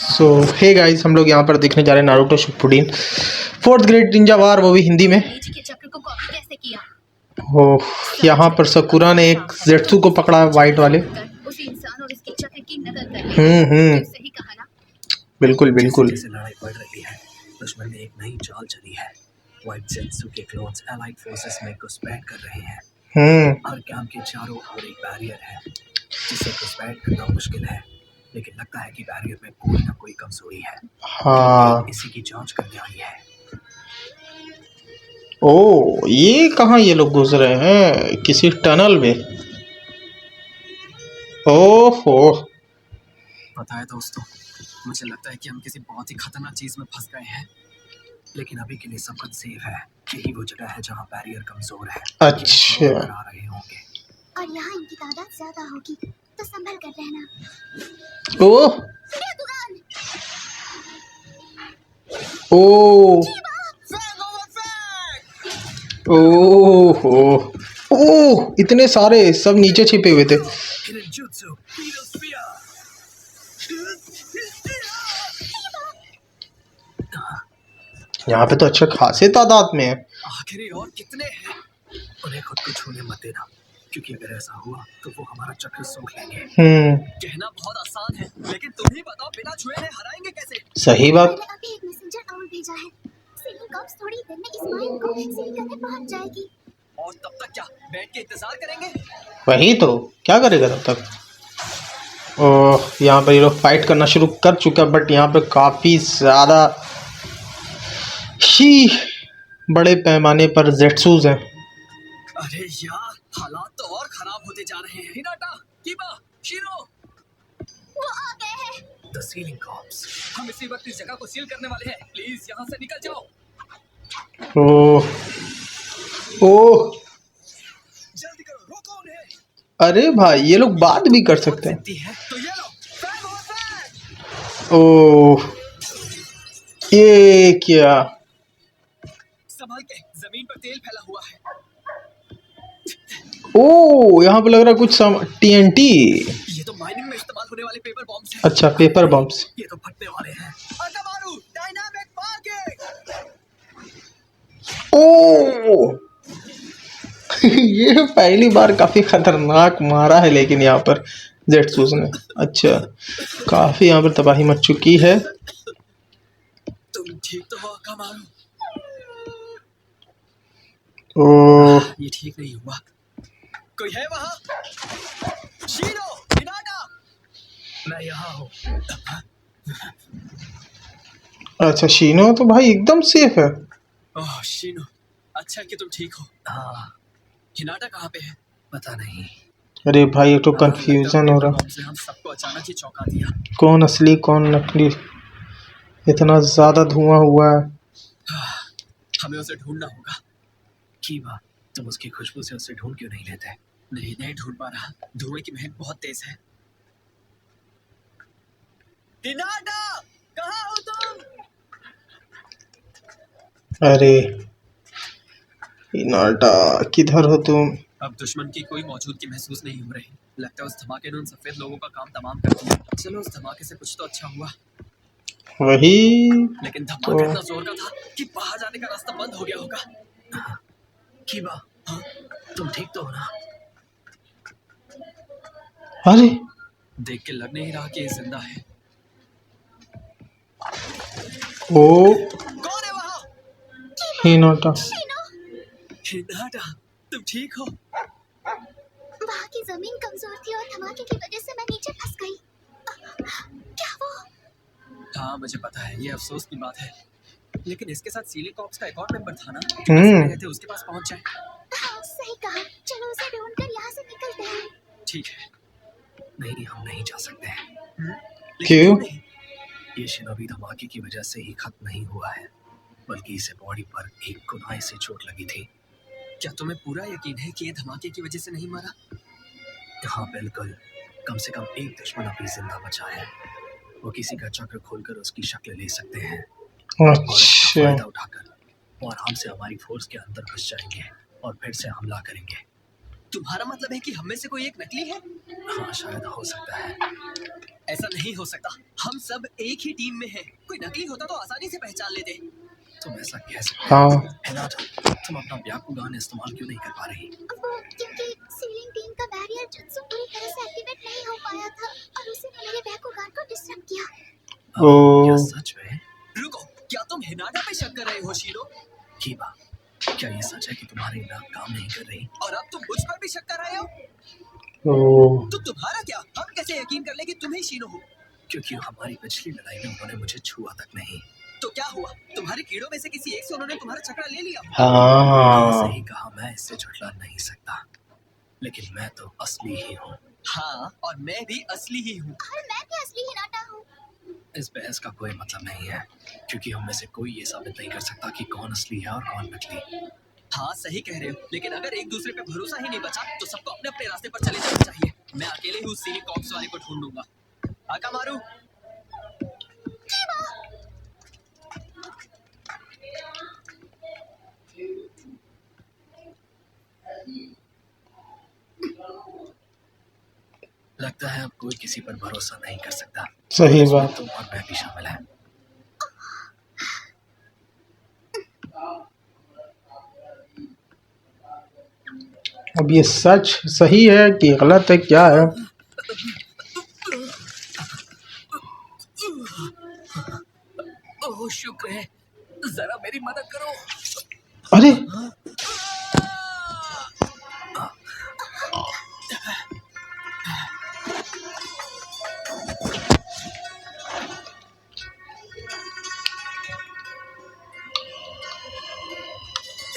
सो hey guys, हम लोग यहाँ पर देखने जा रहे हैं Naruto Shippuden 4th great ninja war, वो भी हिंदी में। हो यहाँ पर सकुरा ने एक जेट्सू को पकड़ा है, वाइट वाले। बिल्कुल बिल्कुल। जैसे लड़ाई बढ़ रही है, दुश्मन ने एक नई चाल चली है। व्हाइट जेट्सू के क्लोन्स एलाइड फोर्सेस में घुसपैठ कर रहे हैं। हर कैंप के चारों ओर एक बैरियर है जिसे घुसपैठ करना मुश्किल है, लेकिन लगता है कि बैरियर में कोई ना कोई कमजोरी है। हाँ, इसी की जांच करने आई है। ओ ये कहाँ ये लोग घुस रहे हैं? किसी टनल में। ओहो, पता है दोस्तों, मुझे लगता है कि हम किसी बहुत ही खतरनाक चीज में फंस गए हैं, लेकिन अभी के लिए सब कुछ सेफ है। यही वो जगह है जहाँ बैरियर कमजोर है। अच्छा। आ रहे होंगे और यहाँ इनकी तादाद ज्यादा होगी, तो संभल कर रहना। ओह ओ ओहो ओह, इतने सारे, सब नीचे छिपे हुए थे। यहाँ पे तो अच्छे खासे तादाद में है। आखिरी और कितने हैं? उन्हें खुद को छूने मत देना, क्योंकि अगर ऐसा हुआ तो वो हमारा चक्र सूख लेंगे। कहना बहुत आसान है, लेकिन तुम ही बताओ, बिना छुए हराएंगे कैसे? सही बात। मैंने अभी एक मैसेंजर और भेजा है। सीलिंग कॉप्स थोड़ी देर में इस माइन को सील करने पहुंच जाएगी। और तब तक क्या बैठ के इंतजार करेंगे? वही तो, क्या करेगा तब तक। ओह, यहाँ पर ये लोग फाइट करना शुरू कर चुका, बट यहाँ पे काफी ज्यादा ही बड़े पैमाने पर जेट्सूज हैं। अरे यार, हालात तो और खराब होते जा रहे हैं। हिनाटा, कीबा, शिरो, वो आ गए हैं। The ceiling cops. हम इसी वक्त इस जगह को सील करने वाले हैं। प्लीज यहाँ से निकल जाओ। ओह ओह, जल्दी करो, रोको उन्हें। अरे भाई, ये लोग बात भी कर सकते हैं। तो ये लो, फैन हो फैन। ओह, ये क्या? संभाल के, जमीन पर तेल फैला हुआ है। ओह, यहाँ पे लग रहा है कुछ TNT। ये तो माइनिंग में इस्तेमाल होने वाले पेपर बॉम्ब्स हैं। अच्छा, पेपर बॉम्ब्स। ये तो फटने वाले हैं। अकामारू, डायनामिक मार्किंग। ओह ये पहली बार काफी खतरनाक मारा है, लेकिन यहाँ पर जेट्सूस ने। अच्छा, काफी यहाँ पर तबाही मच चुकी है। तुम ठीक तो हो अकामारू? ओह, ये ठीक नहीं हुआ। कोई है वहाँ? शीनो, हिनाटा, मैं यहाँ हूँ। अच्छा, शीनो तो भाई एकदम सेफ है। ओह शीनो, अच्छा कि तुम ठीक हो। हाँ, हिनाटा कहाँ पे है? पता नहीं। अरे भाई, ये तो कंफ्यूजन हो रहा। हम सबको अचानक ही चौंका दिया। कौन असली कौन नकली, इतना ज्यादा धुआं हुआ है। हमें उसे ढूंढना होगा। कीबा, तुम उसकी खुशबू से उसे ढूंढ क्यों नहीं लेते? नहीं ढूंढ पा रहा, धुएं की महक बहुत तेज है। हिनाटा, कहाँ हो तुम? अरे हिनाटा, किधर हो तुम? अब दुश्मन की कोई मौजूदगी महसूस नहीं हो रही। लगता है उस धमाके ने उन सफेद लोगों का काम तमाम कर दिया। चलो, उस धमाके से कुछ तो अच्छा हुआ। वही लेकिन धमाका इतना जोर का था कि बाहर जाने का रास्ता बंद हो गया होगा। कीबा, हाँ, तुम ठीक तो हो ना? अरे देख के लग नहीं रहा कि ये जिंदा है। ओ, कौन है वहाँ? हिनाटा। हिनाटा, तुम ठीक हो? वहाँ की जमीन कमजोर थी और धमाके की वजह से मैं नीचे फंस गई। क्या वो? हाँ, मुझे पता है, ये अफसोस की बात है। लेकिन इसके साथ सीलिंग कॉप्स का एक और मेंबर था ना, जो उसके पास पहुंच जाए। हाँ, सही कहा। चलो उसे ढूंढकर यहाँ से निकलते हैं। ठीक है। नहीं, हम नहीं जा सकते हैं। क्यों? ये शिनोबी धमाके की वजह से ही खत्म नहीं हुआ है, बल्कि इसे बॉडी पर एक कुनाई से चोट लगी थी। क्या तुम्हें पूरा यकीन है कि ये धमाके की वजह से नहीं मरा? हाँ बिल्कुल। कम से कम एक दुश्मन अभी जिंदा बचा है। वो किसी का चक्र खोलकर उसकी शक्ल ले सकते हैं। अच्छा, फायदा उठाकर वो आराम से हमारी फोर्स के अंदर घुस जाएंगे और फिर से हमला करेंगे। तुम्हारा मतलब है कि हम में से कोई एक नकली है? हाँ, शायद हो सकता है। ऐसा नहीं हो सकता। हम सब एक ही टीम में हैं। कोई नकली होता तो आसानी से पहचान लेते। तुम ऐसा कह सकते हो? हाँ हिनाटा, तुम अपना ब्याकुगान इस्तेमाल क्यों नहीं कर पा रही? वो क्योंकि सीलिंग टीम का बैरियर जुत्सु पूरी तरह से एक्टिवेट नहीं हो पाया था और उसी ने मेरे बैकुगान को डिस्टर्ब किया। क्या ओ सच में? रुको, क्या तुम हिनाटा पे शक कर रहे हो शीरो? कीबा, क्या ये सच है कि तुम्हारी नाक काम नहीं कर रही और अब तुम मुझ पर भी शक कर रहे हो? ओ तो तुम्हारा क्या? हम कैसे यकीन कर ले कि तुम ही शीरो हो? क्योंकि हमारी पिछली लड़ाई में उन्होंने मुझे छुआ तक नहीं। तो क्या हुआ? तुम्हारे कीड़ों में से किसी एक से उन्होंने तुम्हारा चक्रा ले लिया? हाँ सही कहा, मैं इससे झुठला नहीं सकता, लेकिन मैं तो असली ही हूँ। हाँ, और मैं भी असली ही हूँ। और मैं भी असली हिनाटा हूँ। इस बहस का कोई मतलब नहीं है, क्योंकि हम में से कोई ये साबित नहीं कर सकता कि कौन असली है और कौन नकली। हाँ सही कह रहे हो, लेकिन अगर एक दूसरे पे भरोसा ही नहीं बचा तो सबको अपने अपने रास्ते पर चले जाना चाहिए। मैं अकेले ही उस सीरी कॉप्स वाले को ढूंढ लूंगा। आका मारू। लगता है अब कोई किसी पर भरोसा नहीं कर सकता। सही बात। तुम और मैं भी शामिल है। अब ये सच सही है कि गलत है, क्या है? ओह शुक्र है, जरा मेरी मदद करो। अरे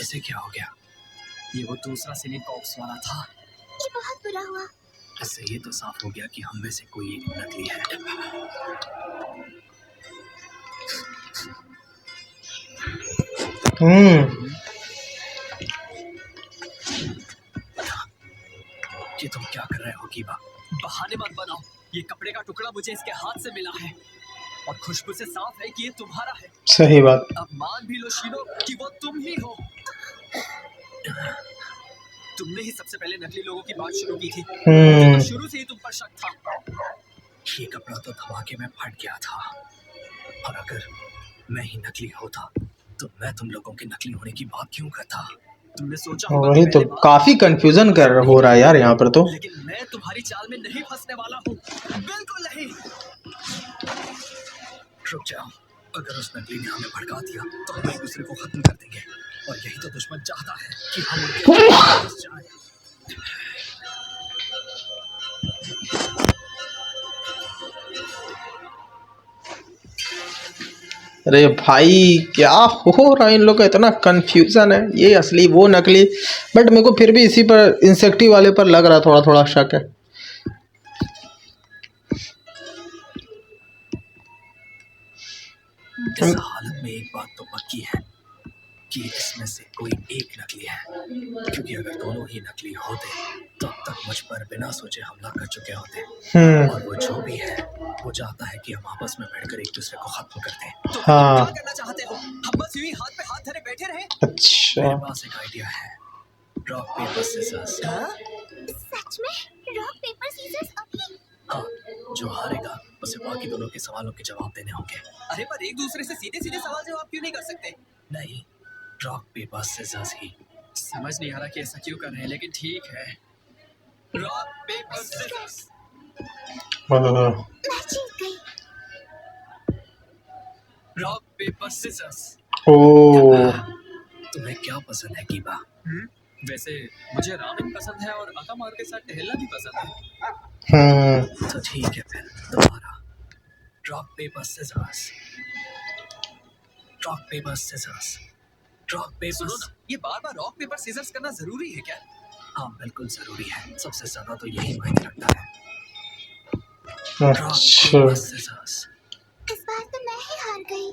इसे क्या हो गया? ये वो दूसरा सिली कॉप्स वाला था। ये बहुत बुरा हुआ। इससे ये तो साफ हो गया कि हम में से कोई एक नकली है। ये तुम क्या कर रहे हो कीबा? बहाने मत बनाओ। ये कपड़े का टुकड़ा मुझे इसके हाथ से मिला है और खुशबू से साफ है कि ये तुम्हारा है। सही बात। अब मान भी लो शीरो कि वो तुम ही हो। तुमने ही सबसे पहले नकली लोगों की बात शुरू की थी। मुझे तो शुरू से ही तुम पर शक था। ये कपड़ा तो धमाके में फट गया था, और अगर मैं ही नकली होता तो मैं तुम लोगों के नकली होने की बात क्यों करता? तुमने सोचा होगा वही कि तो पहले बार काफी कंफ्यूजन कर हो रहा है यार यहाँ पर तो। लेकिन मैं तुम्हारी चाल में नहीं फंसने वाला हूँ, बिल्कुल नहीं। रुक जाओ, अगर उस नकली ने हमें भड़का दिया तो हम एक दूसरे को खत्म कर देंगे, और यही तो दुश्मन चाहता है कि हम उनके पास जाएं। अरे भाई क्या हो रहा है, इन लोग का इतना कंफ्यूजन है, ये असली वो नकली। बट मेरे को फिर भी इसी पर इंसेक्टी वाले पर लग रहा, थोड़ा थोड़ा शक है। इस हालत में एक बात तो पक्की है कि इसमें से कोई एक नकली है, क्योंकि अगर दोनों ही नकली होते तो अब तक मुझ पर बिना सोचे हमला कर चुके होते। और वो जो भी है वो चाहता है कि हम आपस में बैठकर एक दूसरे को खत्म कर दें। तो हाँ। क्या करना चाहते हो? हम बस यूं ही हाथ पे हाथ धरे बैठे रहे? अच्छा मेरे पास एक आइडिया है। Rock paper seizures. सच में? रॉक पेपर सीजर्स अभी? हाँ, जो हारेगा उसे बाकी दोनों के सवालों के जवाब देने होंगे। अरे पर एक दूसरे से सीधे सीधे सवाल जवाब क्यों नहीं कर सकते? नहीं, रॉक पेपर सीजर्स ही। समझ नहीं आ रहा कि ऐसा क्यों कर रहे हैं, लेकिन ठीक है। Rock paper scissors. मैं जीत गई। Rock paper seizures. ओ तुम्हें क्या पसंद है कीबा? वैसे मुझे रामेन पसंद है और अकामारू के साथ टहलना भी पसंद है। तो ठीक है फिर दोबारा। Rock paper scissors. Rock paper scissors. Rock paper. सुनो ना, ये बार बार रॉक पेपर सीजर्स करना जरूरी है क्या? हाँ बिल्कुल जरूरी है, सबसे ज्यादा तो यही मायने रखता है। अच्छा इस बार तो मैं ही हार गई।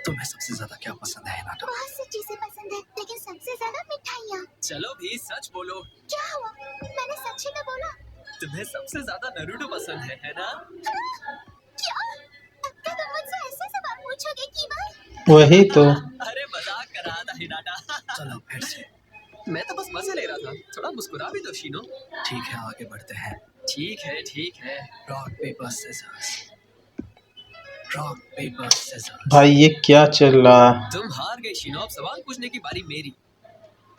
तुम्हें सबसे ज्यादा क्या पसंद है हिनाटा? बहुत सी चीजें पसंद है, लेकिन सबसे ज्यादा मिठाइयाँ। चलो भी सच बोलो। क्या हुआ? मैंने सच ही तो बोला। तुम्हें सबसे ज्यादा नारुतो पसंद है ना? क्या? अब क्या तुम मुझसे ऐसे सवाल पूछोगे कीबा? वही तो। अरे मजाक कर रहा था हिनाटा। चलो फिर से। मैं तो बस मजे ले रहा था, थोड़ा मुस्कुरा भी दो शीनो। ठीक है आगे बढ़ते हैं। ठीक है। Rock paper scissors, rock paper scissors. भाई ये क्या चल रहा है? तुम हार गए शीनो। अब सवाल पूछने की बारी मेरी,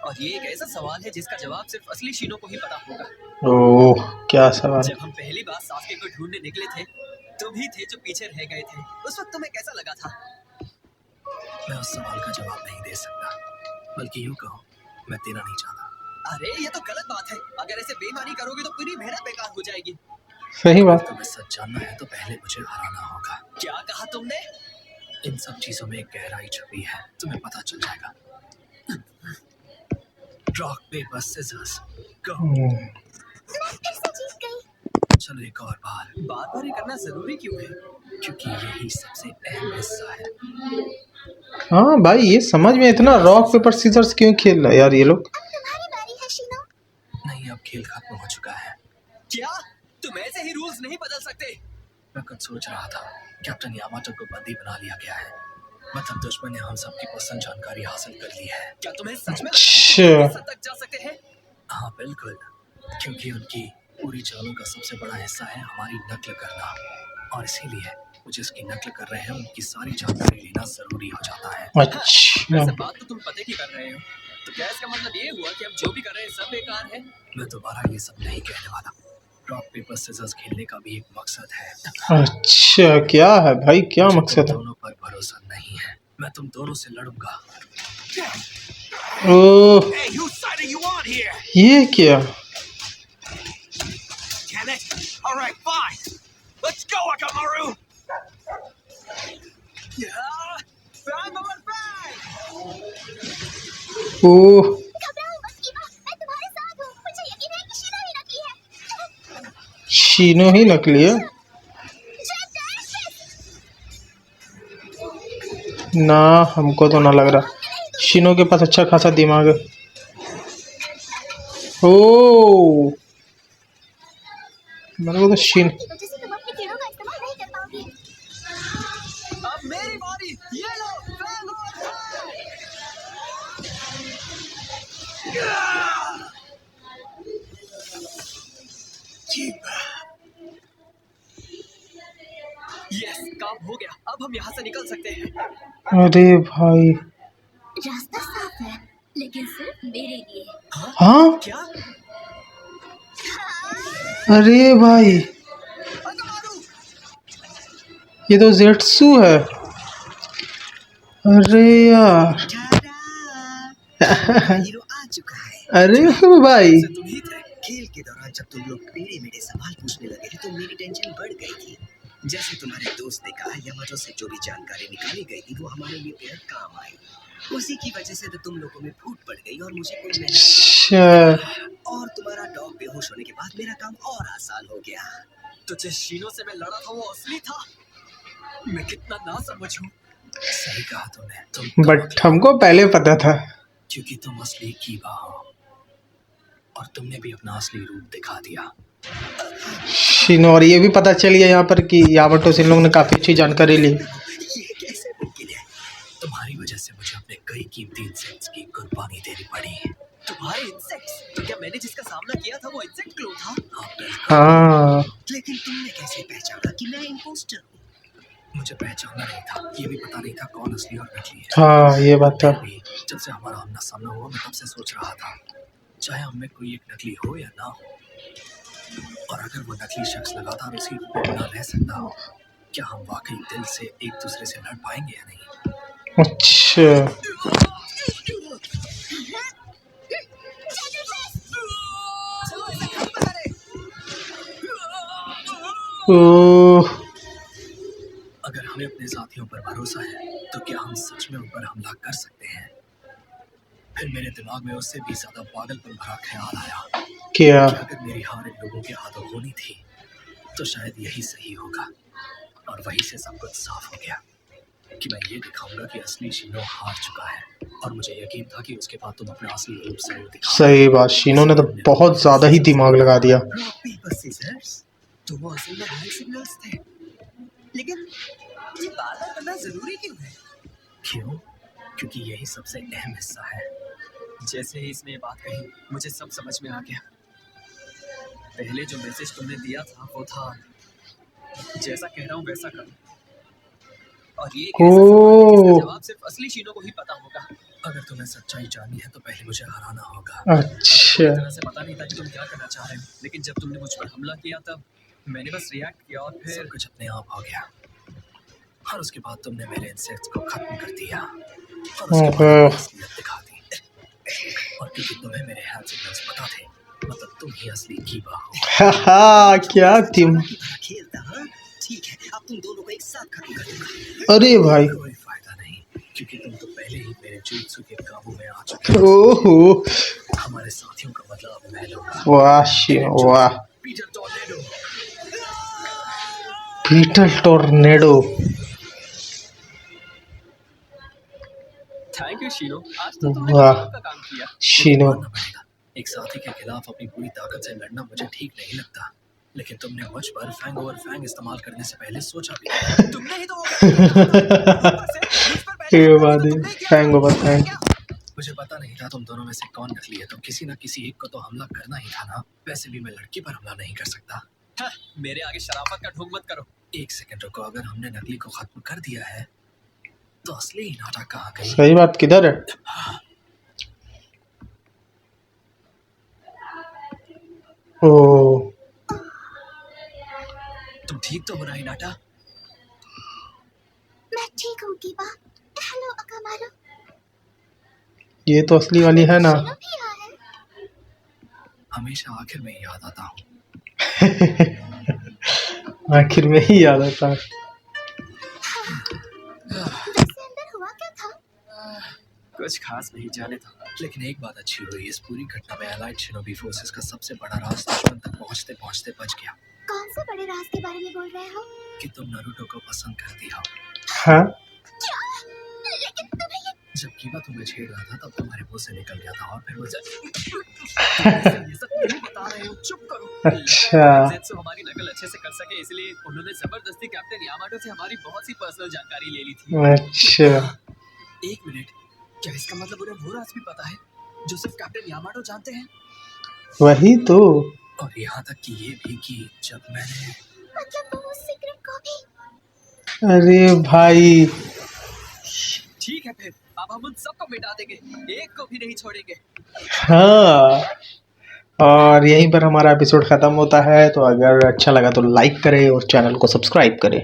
और ये एक ऐसा सवाल है जिसका जवाब सिर्फ असली शीनो को ही पता होगा। ओह क्या सवाल। जब हम पहली बार सास्के को ढूंढने निकले थे, तुम ही थे जो पीछे रह गए थे। उस वक्त तुम्हें कैसा लगा था? मैं उस सवाल का जवाब नहीं दे सकता, बल्कि यूं कहो, मैं तेरा नहीं चाहता। अरे ये तो गलत बात है। अगर ऐसे बेईमानी करोगे तो पूरी मेहनत बेकार हो जाएगी। सही बात। तुम्हें सच जानना है तो पहले मुझे हराना होगा। क्या कहा तुमने? इन सब चीजों में एक गहराई छुपी है, तुम्हें पता चल जाएगा। रॉक पेपर सिजर्स गो। मैं फिर से जीत गई। चलो एक और बार। बार बार ये करना जरूरी क्यों है? क्योंकि यही सबसे अहम हिस्सा है। हाँ भाई ये समझ में इतना रॉक पेपर सीजर्स क्यों खेल रहा है यार ये लोग। अब तुम्हारी बारी है शीनो। नहीं, अब खेल खत्म हो चुका है। क्या तुम ऐसे ही रूल्स नहीं बदल सकते? मैं कुछ सोच रहा था। कैप्टन यामाटो को बंदी बना लिया गया है। मतलब दुश्मन ने हम सबकी पर्सनल जानकारी हासिल कर ली है। क्या तुम्हें सच में अच्छा। तक जा सकते हैं? हाँ बिल्कुल, क्योंकि उनकी पूरी चालों का सबसे बड़ा हिस्सा है हमारी नकल करना, और इसीलिए वो जिसकी नकल कर रहे हैं उनकी सारी जानकारी लेना जरूरी हो जाता है। अच्छा वैसे बात तो तुम पते की कर रहे हो, तो क्या इसका मतलब ये हुआ कि हम जो भी कर रहे हैं सब बेकार है? मैं दोबारा ये सब नहीं कहने वाला। रॉक पेपर सिजर्स खेलने का भी एक मकसद है। अच्छा क्या है भाई, क्या मुझे मकसद तुम है? दोनों पर भरोसा नहीं है। मैं तुम दोनों से लड़ूंगा। ओह Hey, whose side are you on here? ये क्या? Damn it! All right, fine. Let's go, Akamaru. Yeah, bang over bang. ओह घबराओ मत कीमा, मैं तुम्हारे साथ हूँ। मुझे यकीन है कि शीनो ही नकली है। शीनो ही नकली है Just dance it। ना, हमको तो ना लग रहा। शीनो के पास अच्छा खासा दिमाग है। ओह मेरे को तो शीन की वजह से तुम अपने कीड़ों का इस्तेमाल नहीं कर पाओगे। अब मेरी बारी। ये लो, bang over bang. Yes, काम हो गया। अब हम यहाँ से निकल सकते हैं। अरे भाई। रास्ता साफ है, लेकिन सिर्फ मेरे लिए। हाँ क्या? अरे भाई अकमारू! ये तो जेट्सू है। अरे यार हीरो आ चुका है। अरे भाई से तुम ही थे। खेल के दौरान जब तुम लोग टेढ़े मेढ़े सवाल पूछने लगे थे तो मेरी टेंशन बढ़ गई थी। जैसे तुम्हारे दोस्त ने कहा, यामाटो से जो भी जानकारी निकाली गई थी वो हमारे लिए बेहद काम आई। उसी की वजह से तो तुम लोगों में फूट पड़ गई और मुझे कोई मेहनत। अच्छा और तुम्हारा डॉग बेहोश होने के बाद मेरा काम और आसान हो गया। तो जिस शीनो से मैं लड़ा था वो असली था। मैं कितना नासमझ हूँ। सही कहा तुमने। तुम बट हमको पहले पता था। क्योंकि तुम असली कीबा हो और तुमने भी अपना असली रूप दिखा दिया। शीनो और ये भी पता चल गया यहाँ पर कि यामाटो से इन लोगों ने काफी अच्छी जानकारी ली। ये कैसे मुमकिन है? तुम्हारी वजह से मुझे अपने कई कीमती इंसेक्ट्स की कुर्बानी देनी पड़ी। तुम्हारे इंसेक्ट्स? तो क्या मैंने जिसका सामना किया था वो इंसेक्ट क्लोन था? हाँ लेकिन तुमने कैसे पहचाना कि मैं इम्पोस्टर हूँ? मुझे पहचानना नहीं था, ये भी पता नहीं था कौन असली और नकली है। हाँ ये बात था। फिर भी जब से हमारा आमना सामना हुआ मैं तब से सोच रहा था, चाहे हम में कोई एक नकली हो या ना हो, और अगर वो नकली शख्स लगातार उसी रूप में बना रह सकता हो, क्या हम वाकई दिल से एक दूसरे से लड़ पाएंगे या नहीं? अच्छा ओह अगर हमें अपने साथियों पर भरोसा है तो क्या हम सच में उन पर हमला कर सकते हैं? फिर मेरे दिमाग में उससे भी ज्यादा पागलपन भरा ख्याल आया कि क्या? अगर मेरी हार इन लोगों के हाथों होनी थी तो शायद यही सही होगा। और वहीं से सब कुछ साफ हो गया कि मैं ये दिखाऊंगा कि असली शीनो हार चुका है, और मुझे यकीन था कि उसके बाद तुम अपना असली रूप जरूर दिखाओगे। सही बात, शीनो ने तो बहुत ज्यादा ही दिमाग लगा दिया। रॉक पेपर सीजर्स, तो वो असल में हैंड सिग्नल्स थे। लेकिन ये बार-बार करना जरूरी क्यों है? क्यों? क्योंकि यही सबसे अहम हिस्सा है। जैसे ही इसने ये बात कही मुझे सब समझ में आ गया। पहले जो मैसेज तुमने दिया था वो था जैसा कह रहा हूँ वैसा करो। और ये एक ऐसा सवाल है जिसका जवाब सिर्फ असली शीनो को ही पता होगा। अगर तुम्हें सच्चाई जाननी है तो पहले मुझे हराना होगा। अच्छा पूरी तरह से पता नहीं था कि तुम क्या करना चाह रहे हो, लेकिन जब तुमने मुझ पर हमला किया तब मैंने बस रिएक्ट किया और फिर सब कुछ अपने आप हो गया। और उसके बाद तुमने मेरे इंसेक्ट्स को खत्म कर दिया और उसके बाद ओहो। अपनी असलियत दिखा दी। और क्योंकि तुम्हें मेरे हैंड सिग्नल्स पता थे, मतलब तुम ही असली कीबा हो। हाहा, क्या तुम। खेलता हाँ? ठीक है, अब तुम दोनों को एक साथ खत्म कर दूंगा। अरे भाई, कोई फायदा नहीं, क्योंकि तुम तो पहले ही मेरे जुत्सु के काबू में आ चुके हो। ओहो, हमारे साथियों का बदला अब मैं लूंगा। वाह शीनो वाह। Peter tornado. Peter tornado. Thank you Shino, आज तो तुमने वाह कमाल का काम किया। शीनो। मानना पड़ेगा, एक साथी के खिलाफ अपनी पूरी ताकत से लड़ना मुझे ठीक नहीं लगता, लेकिन तुमने मुझ पर फैंग ओवर फैंग इस्तेमाल करने से पहले सोचा भी नहीं। तुमने ही तो वो ऊपर से मुझ पर पहले ये हमला बात भी तो है, तुमने ही किया फैंग था। Over fang. मुझे पता नहीं था तुम दोनों में से कौन नकली है, तो किसी न किसी एक को तो हमला करना ही था ना। वैसे भी मैं लड़की पर हमला नहीं कर सकता। हाँ, मेरे आगे शराफत का ढोंग मत करो। एक सेकंड रुको, अगर हमने नकली को खत्म कर दिया है तो असली नाटा कहाँ गई? सही बात किधर है? ओ, तुम ठीक तो हो ना नाटा? मैं ठीक हूँ कीबा। हेलो अकामारो। ये तो असली वाली है ना। शीनो भी यहाँ है। हमेशा आखिर में याद आता हूँ। आखिर में ही याद आता है। वैसे अंदर हुआ क्या था? कुछ खास नहीं, जाने था। लेकिन एक बात अच्छी हुई, इस पूरी घटना में एलाइड शिनोबी फोर्सेस का सबसे बड़ा राज दुश्मन तक पहुंचते पहुंचते बच गया। कौन से बड़े राज के बारे में बोल रहे हो? कि तुम नारुतो को पसंद करती हो। हाँ क्या? लेकिन तुम्हें ये जब कीबा तुम्हें छेड़ रहा था तब तुम्हारे मुंह से निकल गया था और फिर मुझे ये सब क्यों बता रहे हो? चुप करो। अच्छा। जेत्सु हमारी नकल अच्छे से कर सके, इसलिए उन्होंने जबरदस्ती कैप्टन यामाटो से हमारी बहुत सी पर्सनल जानकारी ले ली थी। अच्छा, एक मिनट, क्या इसका मतलब उन्हें वो राज भी पता है जो सिर्फ कैप्टन यामाटो जानते हैं? वही तो। और यहाँ तक कि ये भी कि जब मैंने मतलब वो उस सीक्रेट को भी। अरे भाई, ठीक है फिर, अब हम उन सबको मिटा देंगे, एक को भी नहीं छोड़ेंगे। हाँ, और यहीं पर हमारा एपिसोड ख़त्म होता है। तो अगर अच्छा लगा तो लाइक करें और चैनल को सब्सक्राइब करें।